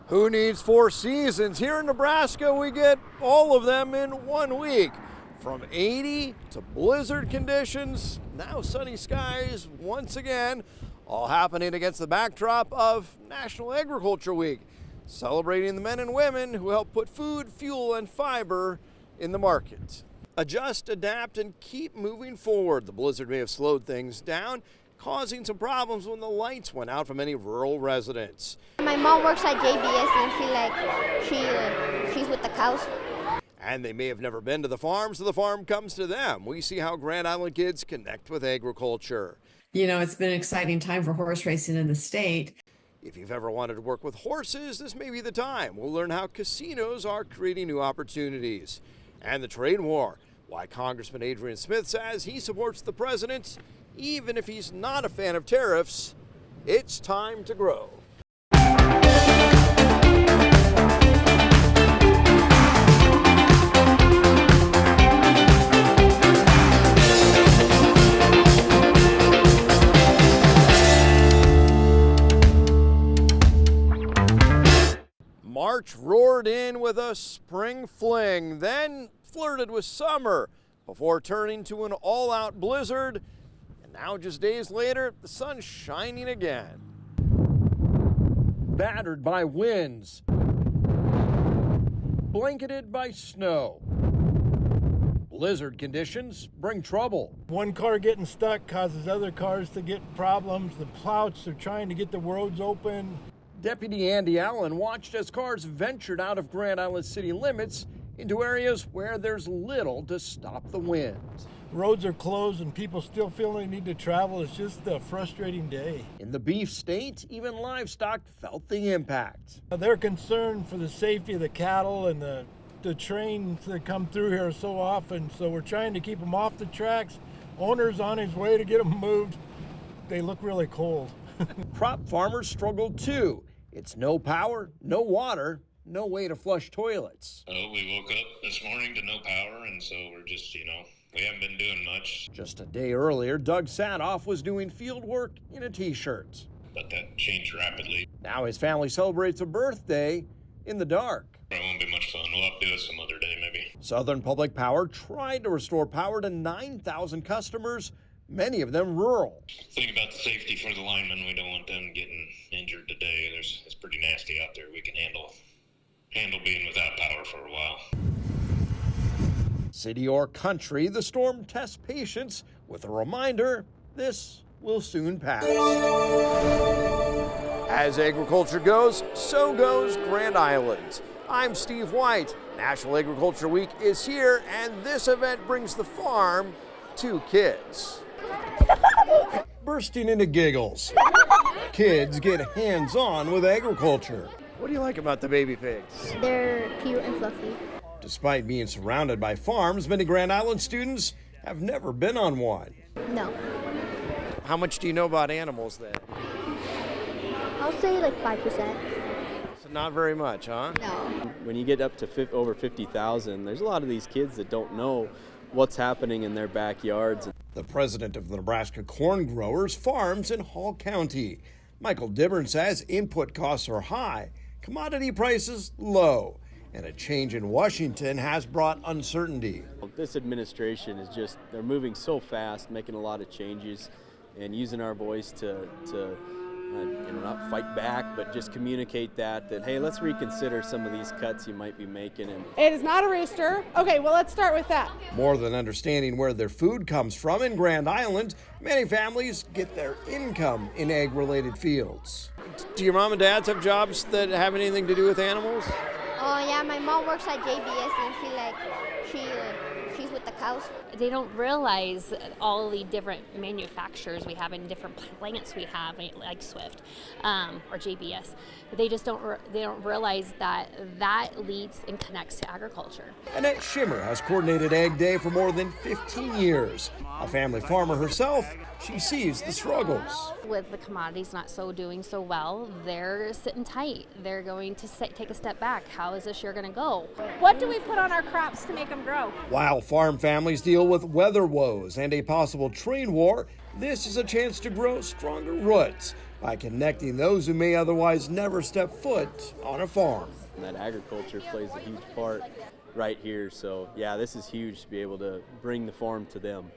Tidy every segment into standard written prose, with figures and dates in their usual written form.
Who needs 4 seasons? Here in Nebraska, we get all of them in 1 week. From 80 to blizzard conditions, now sunny skies once again, all happening against the backdrop of National Agriculture Week, celebrating the men and women who help put food, fuel, and fiber in the market. Adjust, adapt, and keep moving forward. The blizzard may have slowed things down, causing some problems when the lights went out for many rural residents. My mom works at JBS and she's with the cows. And they may have never been to the farm, so the farm comes to them. We see how Grand Island kids connect with agriculture. You know, it's been an exciting time for horse racing in the state. If you've ever wanted to work with horses, this may be the time. We'll learn how casinos are creating new opportunities. And the trade war, why Congressman Adrian Smith says he supports the president, even if he's not a fan of tariffs. It's time to grow. March roared in with a spring fling, then flirted with summer before turning to an all-out blizzard. And now, just days later, the sun's shining again. Battered by winds, blanketed by snow. Blizzard conditions bring trouble. One car getting stuck causes other cars to get problems. The plouts are trying to get the roads open. Deputy Andy Allen watched as cars ventured out of Grand Island city limits into areas where there's little to stop the wind. Roads are closed and people still feel they need to travel. It's just a frustrating day. In the beef state, even livestock felt the impact. They're concerned for the safety of the cattle, and the trains that come through here so often, so we're trying to keep them off the tracks. Owner's on his way to get them moved. They look really cold. Crop farmers struggled too. It's no power, no water, no way to flush toilets. We woke up this morning to no power, and so we're just, we haven't been doing much. Just a day earlier, Doug Sadoff was doing field work in a t-shirt. But that changed rapidly. Now his family celebrates a birthday in the dark. It won't be much fun. We'll have to do it some other day, maybe. Southern Public Power tried to restore power to 9,000 customers, many of them rural. Think about the safety for the linemen. We don't want them getting injured today. It's pretty nasty out there. We can handle being without power for a while. City or country, the storm tests patience with a reminder this will soon pass. As agriculture goes, so goes Grand Island. I'm Steve White. National Agriculture Week is here, and this event brings the farm to kids. Bursting into giggles. Kids get hands-on with agriculture. What do you like about the baby pigs? They're cute and fluffy. Despite being surrounded by farms, many Grand Island students have never been on one. No. How much do you know about animals then? I'll say like 5%. So not very much, huh? No. When you get up to over 50,000, there's a lot of these kids that don't know what's happening in their backyards. The president of the Nebraska Corn Growers farms in Hall County. Michael Dibbern says input costs are high, commodity prices low, and a change in Washington has brought uncertainty. This administration is they're moving so fast, making a lot of changes, and using our voice to not fight back, but just communicate that, hey, let's reconsider some of these cuts you might be making. And it is not a rooster. Okay, well, let's start with that. More than understanding where their food comes from in Grand Island, many families get their income in ag-related fields. Do your mom and dads have jobs that have anything to do with animals? Oh yeah, my mom works at JBS and she's with the cows. They don't realize all the different manufacturers we have and different plants we have, like Swift or JBS. They just don't realize that leads and connects to agriculture. Annette Schimmer has coordinated Ag Day for more than 15 years. A family farmer herself, she sees the struggles. With the commodities not doing so well, they're sitting tight. They're going to take a step back. How is this year going to go? What do we put on our crops to make them grow? While farm families deal with weather woes and a possible trade war, this is a chance to grow stronger roots by connecting those who may otherwise never step foot on a farm. And that agriculture plays a huge part right here. So yeah, this is huge to be able to bring the farm to them.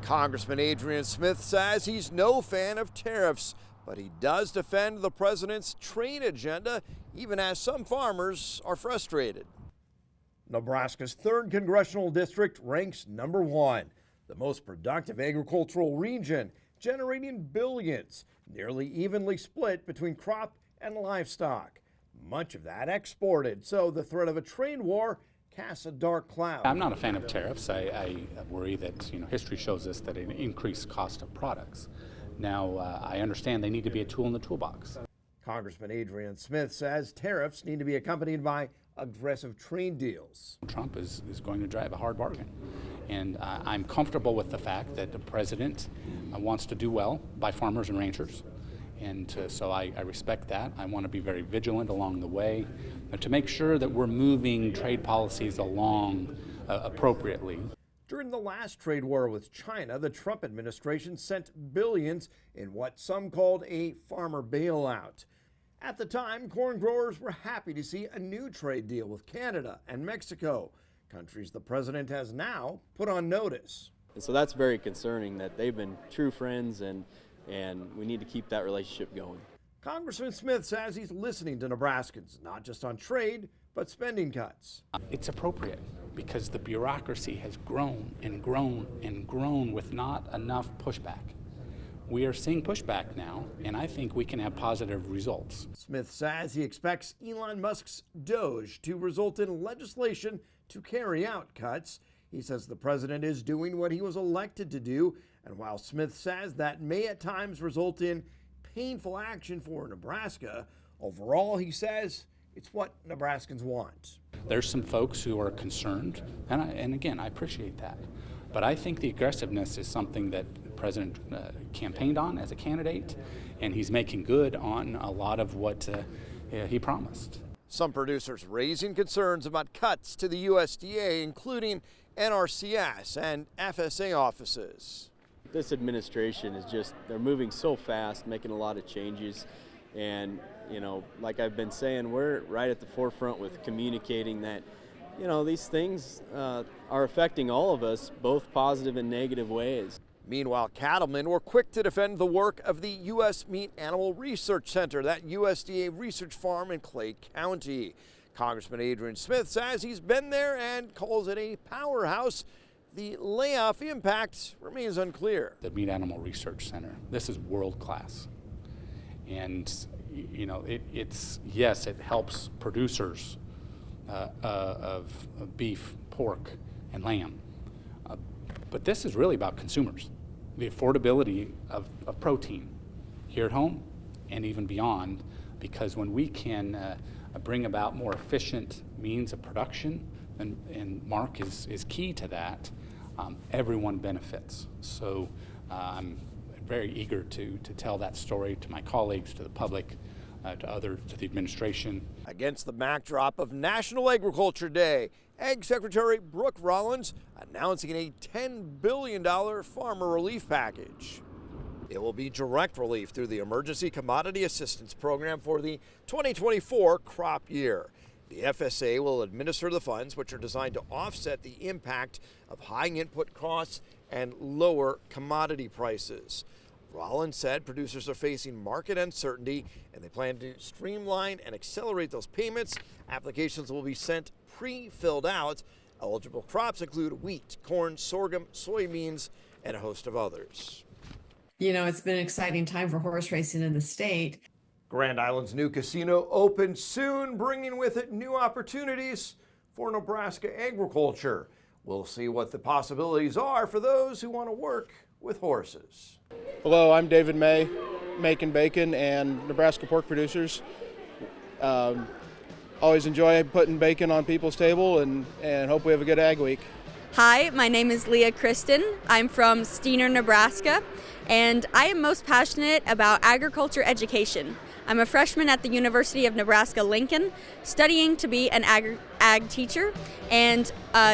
Congressman Adrian Smith says he's no fan of tariffs, but he does defend the president's trade agenda, even as some farmers are frustrated. Nebraska's 3rd congressional district ranks #1, the most productive agricultural region, generating billions, nearly evenly split between crop and livestock. Much of that exported, so the threat of a trade war casts a dark cloud. I'm not a fan of tariffs. I worry that history shows us that an increased cost of products. Now, I understand they need to be a tool in the toolbox. Congressman Adrian Smith says tariffs need to be accompanied by aggressive trade deals. Trump is going to drive a hard bargain. And I'm comfortable with the fact that the president wants to do well by farmers and ranchers. And so I respect that. I want to be very vigilant along the way to make sure that we're moving trade policies along appropriately. During the last trade war with China, the Trump administration sent billions in what some called a farmer bailout. At the time, corn growers were happy to see a new trade deal with Canada and Mexico, countries the president has now put on notice. And so that's very concerning that they've been true friends, and we need to keep that relationship going. Congressman Smith says he's listening to Nebraskans, not just on trade, but spending cuts. It's appropriate because the bureaucracy has grown and grown and grown with not enough pushback. We are seeing pushback now, and I think we can have positive results. Smith says he expects Elon Musk's Doge to result in legislation to carry out cuts. He says the president is doing what he was elected to do, and while Smith says that may at times result in painful action for Nebraska, overall he says it's what Nebraskans want. There's some folks who are concerned, and again, I appreciate that. But I think the aggressiveness is something that the president campaigned on as a candidate, and he's making good on a lot of what he promised. Some producers raising concerns about cuts to the USDA, including NRCS and FSA offices. This administration is they're moving so fast, making a lot of changes. And, like I've been saying, we're right at the forefront with communicating that, these things are affecting all of us, both positive and negative ways. Meanwhile, cattlemen were quick to defend the work of the U.S. Meat Animal Research Center, that USDA research farm in Clay County. Congressman Adrian Smith says he's been there and calls it a powerhouse. The layoff impact remains unclear. The Meat Animal Research Center, this is world class. And, it helps producers of beef, pork, and lamb. But this is really about consumers, the affordability of protein here at home and even beyond, because when we can bring about more efficient means of production, and Mark is key to that, everyone benefits. So I'm very eager to tell that story to my colleagues, to the public, to the administration. Against the backdrop of National Agriculture Day, Ag Secretary Brooke Rollins announcing a $10 billion farmer relief package. It will be direct relief through the Emergency Commodity Assistance Program for the 2024 crop year. The FSA will administer the funds, which are designed to offset the impact of high input costs and lower commodity prices. Rollins said producers are facing market uncertainty and they plan to streamline and accelerate those payments. Applications will be sent pre-filled out. Eligible crops include wheat, corn, sorghum, soybeans, and a host of others. It's been an exciting time for horse racing in the state. Grand Island's new casino opens soon, bringing with it new opportunities for Nebraska agriculture. We'll see what the possibilities are for those who want to work with horses. Hello, I'm David May, Macon Bacon and Nebraska Pork Producers. Always enjoy putting bacon on people's table and hope we have a good Ag Week. Hi, my name is Leah Kristen. I'm from Steiner, Nebraska, and I am most passionate about agriculture education. I'm a freshman at the University of Nebraska-Lincoln, studying to be an ag teacher, and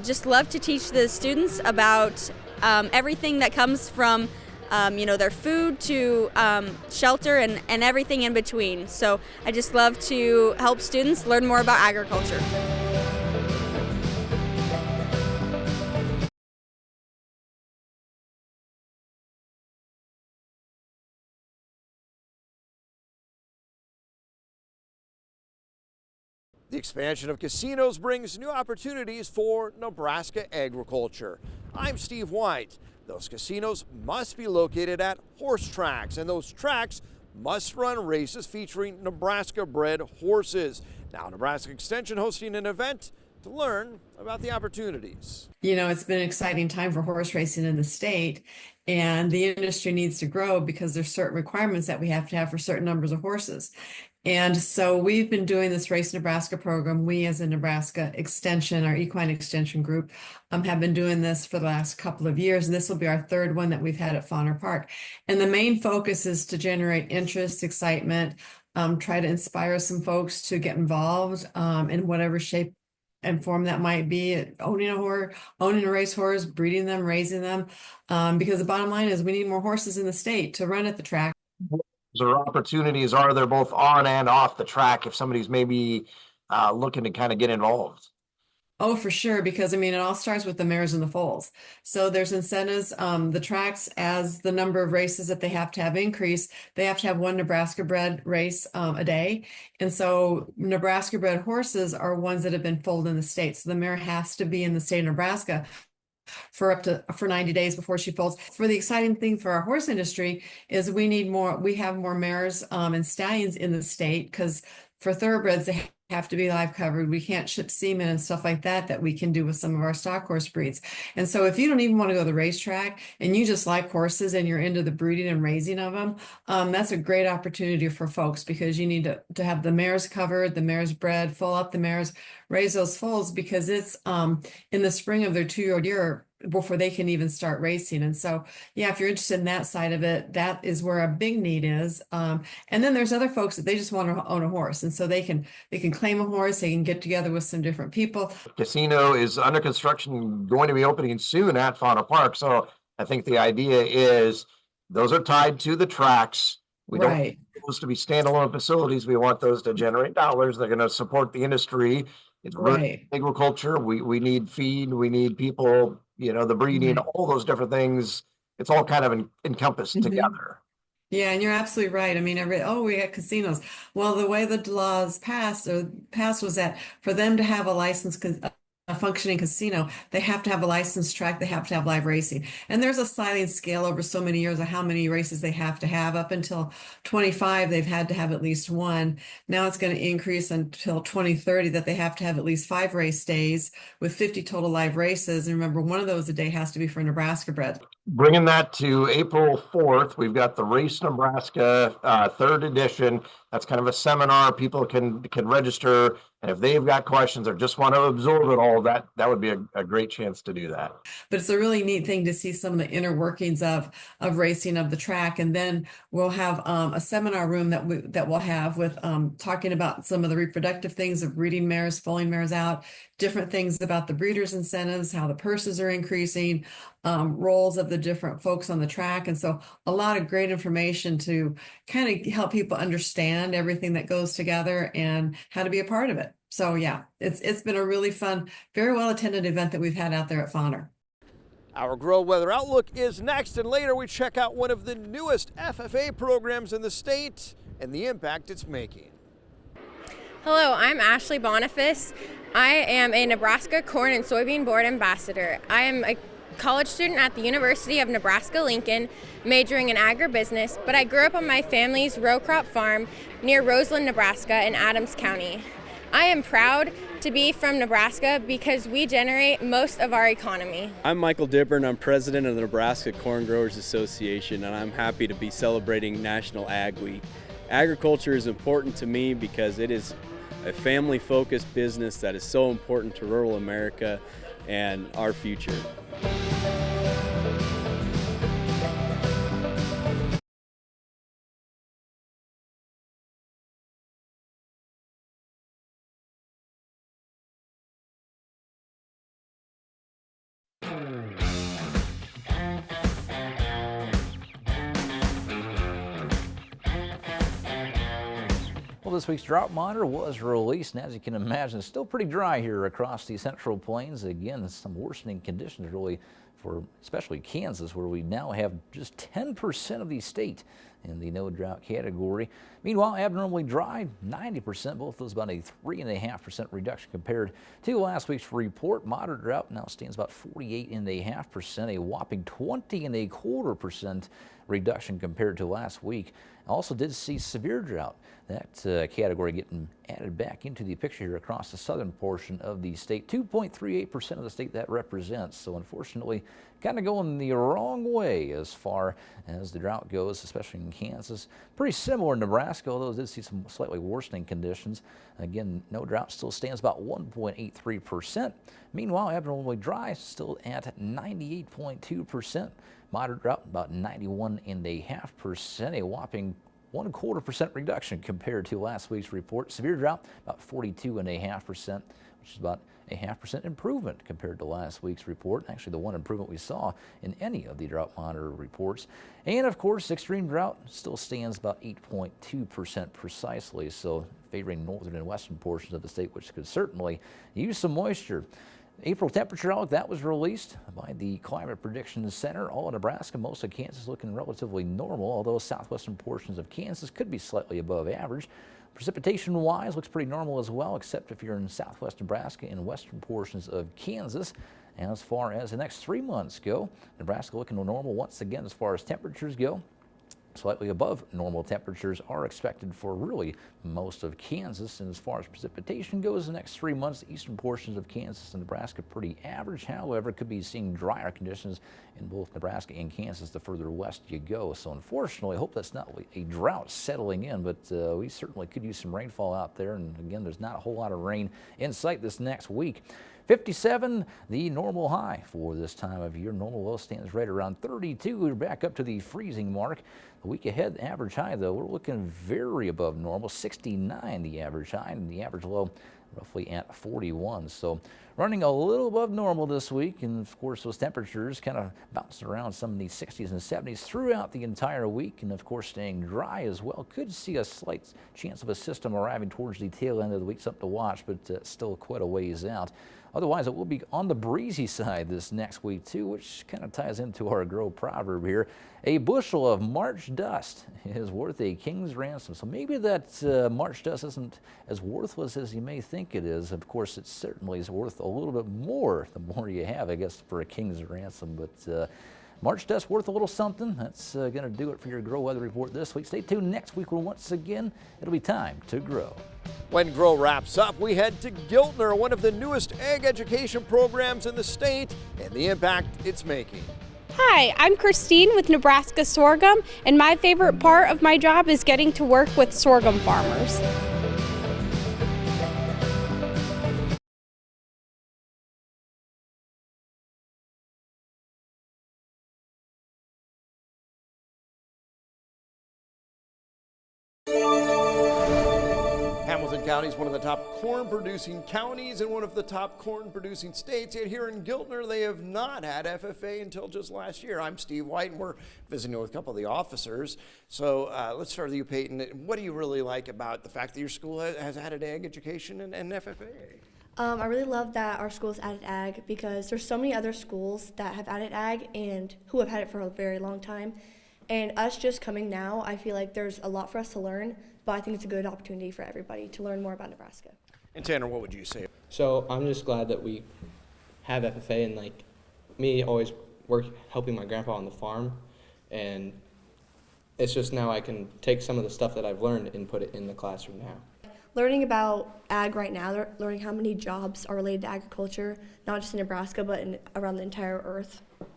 just love to teach the students about everything that comes from their food to shelter and everything in between. So I just love to help students learn more about agriculture. The expansion of casinos brings new opportunities for Nebraska agriculture. I'm Steve White. Those casinos must be located at horse tracks, and those tracks must run races featuring Nebraska-bred horses. Now, Nebraska Extension hosting an event to learn about the opportunities. It's been an exciting time for horse racing in the state, and the industry needs to grow because there's certain requirements that we have to have for certain numbers of horses. And so we've been doing this Race Nebraska program. We, as a Nebraska Extension, our equine extension group, have been doing this for the last couple of years. And this will be our third one that we've had at Fauner Park. And the main focus is to generate interest, excitement, try to inspire some folks to get involved in whatever shape and form that might be, owning a racehorse, breeding them, raising them. Because the bottom line is we need more horses in the state to run at the track. Or opportunities are there both on and off the track if somebody's maybe looking to kind of get involved? Oh, for sure, because it all starts with the mares and the foals. So there's incentives. The tracks, as the number of races that they have to have increase, they have to have one Nebraska bred race a day. And so Nebraska bred horses are ones that have been foaled in the state. So the mare has to be in the state of Nebraska for 90 days before she foals. For the exciting thing for our horse industry is we have more mares and stallions in the state, because for thoroughbreds they have to be live covered. We can't ship semen and stuff like that we can do with some of our stock horse breeds. And so if you don't even want to go to the racetrack and you just like horses and you're into the breeding and raising of them, that's a great opportunity for folks, because you need to have the mares covered, the mares bred, foal up the mares, raise those foals, because it's in the spring of their 2-year-old year before they can even start racing. And so, yeah, if you're interested in that side of it, that is where a big need is. And then there's other folks that they just want to own a horse. And so they can claim a horse, they can get together with some different people. Casino is under construction, going to be opening soon at Fauner Park. So I think the idea is those are tied to the tracks. We don't want those to be standalone facilities. We want those to generate dollars. They're going to support the industry. It's agriculture. We need feed. We need people, the breeding, all those different things. It's all kind of encompassed together. Yeah, and you're absolutely right. We got casinos. Well, the way the laws passed was that for them to have a functioning casino, they have to have a licensed track, they have to have live racing. And there's a sliding scale over so many years of how many races they have to have. Up until 25, they've had to have at least one. Now it's going to increase until 2030 that they have to have at least 5 race days with 50 total live races. And remember, one of those a day has to be for Nebraska bred. Bringing that to April 4th, we've got the Race Nebraska 3rd edition. That's kind of a seminar. People can register, and if they've got questions or just want to absorb it all, that would be a great chance to do that. But it's a really neat thing to see some of the inner workings of racing of the track. And then we'll have a seminar room that we'll have with talking about some of the reproductive things of breeding mares, foaling mares out, different things about the breeders' incentives, how the purses are increasing, roles of the different folks on the track. And so a lot of great information to kind of help people understand everything that goes together and how to be a part of it. So yeah, it's been a really fun, very well attended event that we've had out there at Fauner. Our Grow Weather Outlook is next, and later we check out one of the newest FFA programs in the state and the impact it's making. Hello, I'm Ashley Boniface. I am a Nebraska Corn and Soybean Board Ambassador. I am a college student at the University of Nebraska-Lincoln, majoring in agribusiness, but I grew up on my family's row crop farm near Roseland, Nebraska in Adams County. I am proud to be from Nebraska because we generate most of our economy. I'm Michael Dipper, and I'm president of the Nebraska Corn Growers Association, and I'm happy to be celebrating National Ag Week. Agriculture is important to me because it is a family-focused business that is so important to rural America and our future. this week's drought monitor was released, and as you can imagine, it's still pretty dry here across the Central Plains. Again, some worsening conditions really for especially Kansas, where we now have just 10% of the state in the no drought category. Meanwhile, abnormally dry, 90%, both those about a 3.5% reduction compared to last week's report. Moderate drought now stands about 48.5%, a whopping 20.25% reduction compared to last week. Also did see severe drought, that category getting added back into the picture here across the southern portion of the state. 2.38% of the state that represents. So unfortunately, kind of going the wrong way as far as the drought goes, especially in Kansas. Pretty similar in Nebraska, although it did see some slightly worsening conditions. Again, no drought still stands about 1.83%. Meanwhile, abnormally dry still at 98.2%. Moderate drought about 91.5%, a whopping 1.25% reduction compared to last week's report. Severe drought about 42.5%, which is about a 0.5% improvement compared to last week's report. Actually, the one improvement we saw in any of the drought monitor reports. And of course, extreme drought still stands about 8.2% precisely, so favoring northern and western portions of the state, which could certainly use some moisture. April temperature outlook, that was released by the Climate Prediction Center. All of Nebraska, most of Kansas looking relatively normal, although southwestern portions of Kansas could be slightly above average. Precipitation-wise, looks pretty normal as well, except if you're in southwest Nebraska and western portions of Kansas. And as far as the next 3 months go, Nebraska looking normal once again as far as temperatures go. Slightly above normal temperatures are expected for really most of Kansas. And as far as precipitation goes, the next 3 months, the eastern portions of Kansas and Nebraska pretty average. However, could be seeing drier conditions in both Nebraska and Kansas the further west you go. So unfortunately, I hope that's not a drought settling in, but we certainly could use some rainfall out there. And again, there's not a whole lot of rain in sight this next week. 57, the normal high for this time of year. Normal low stands right around 32. We're back up to the freezing mark. The week ahead, the average high, though, we're looking very above normal. 69 the average high, and the average low roughly at 41. So running a little above normal this week, and of course those temperatures kind of bouncing around some in the 60s and 70s throughout the entire week, and of course staying dry as well. Could see a slight chance of a system arriving towards the tail end of the week, something to watch, but still quite a ways out. Otherwise, it will be on the breezy side this next week, too, which kind of ties into our Grow proverb here. A bushel of March dust is worth a king's ransom. So maybe that March dust isn't as worthless as you may think it is. Of course, it certainly is worth a little bit more the more you have, I guess, for a king's ransom. But March dust worth a little something. That's going to do it for your Grow Weather Report this week. Stay tuned next week when once again it'll be time to grow. When Grow wraps up, we head to Giltner, one of the newest ag education programs in the state, and the impact it's making. Hi, I'm Christine with Nebraska Sorghum, and my favorite part of my job is getting to work with sorghum farmers. Hamilton County is one of the top corn-producing counties and one of the top corn-producing states. Yet here in Giltner, they have not had FFA until just last year. I'm Steve White, and we're visiting with a couple of the officers. So let's start with you, Peyton. What do you really like about the fact that your school has added ag education and FFA? I really love that our school's added ag because there's so many other schools that have added ag and who have had it for a very long time. And us just coming now, I feel like there's a lot for us to learn, but I think it's a good opportunity for everybody to learn more about Nebraska. And Tanner, what would you say? So I'm just glad that we have FFA, and like me always helping my grandpa on the farm, and it's just now I can take some of the stuff that I've learned and put it in the classroom now. Learning about ag right now, learning how many jobs are related to agriculture, not just in Nebraska, but around the entire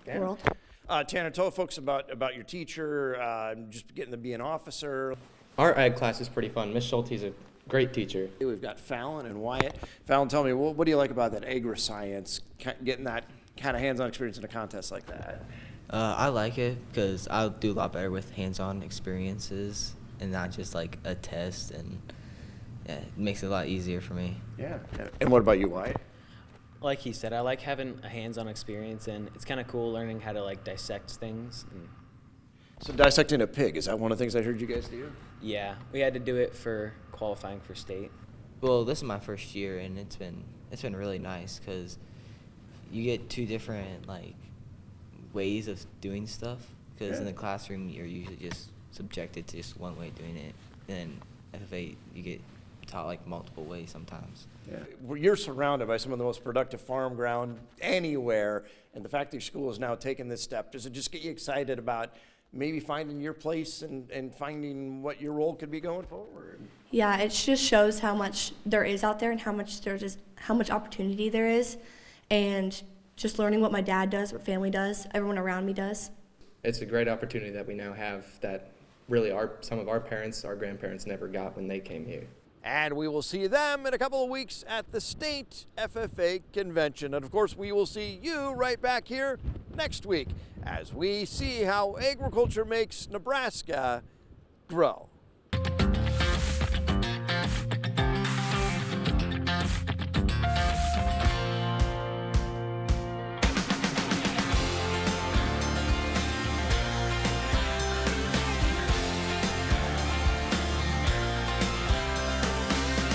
world. Tanner, tell folks about your teacher, just getting to be an officer. Our ag class is pretty fun. Miss Schulte's a great teacher. We've got Fallon and Wyatt. Fallon, tell me, what do you like about that agri-science, getting that kind of hands-on experience in a contest like that? I like it because I'll do a lot better with hands-on experiences and not just like a test, and yeah, it makes it a lot easier for me. Yeah. And what about you, Wyatt? Like he said, I like having a hands-on experience, and it's kind of cool learning how to like dissect things. So dissecting a pig, is that one of the things I heard you guys do? Yeah, we had to do it for qualifying for state. Well, this is my first year, and it's been really nice because you get two different like ways of doing stuff. Because in the classroom, you're usually just subjected to just one way of doing it, and FFA you get taught like multiple ways sometimes. Yeah. Well, you're surrounded by some of the most productive farm ground anywhere, and the fact that your school has now taken this step, does it just get you excited about maybe finding your place and finding what your role could be going forward? Yeah, it just shows how much there is out there and how much opportunity there is, and just learning what my dad does, what family does, everyone around me does. It's a great opportunity that we now have that really some of our parents, our grandparents never got when they came here. And we will see them in a couple of weeks at the state FFA convention. And of course, we will see you right back here next week as we see how agriculture makes Nebraska grow.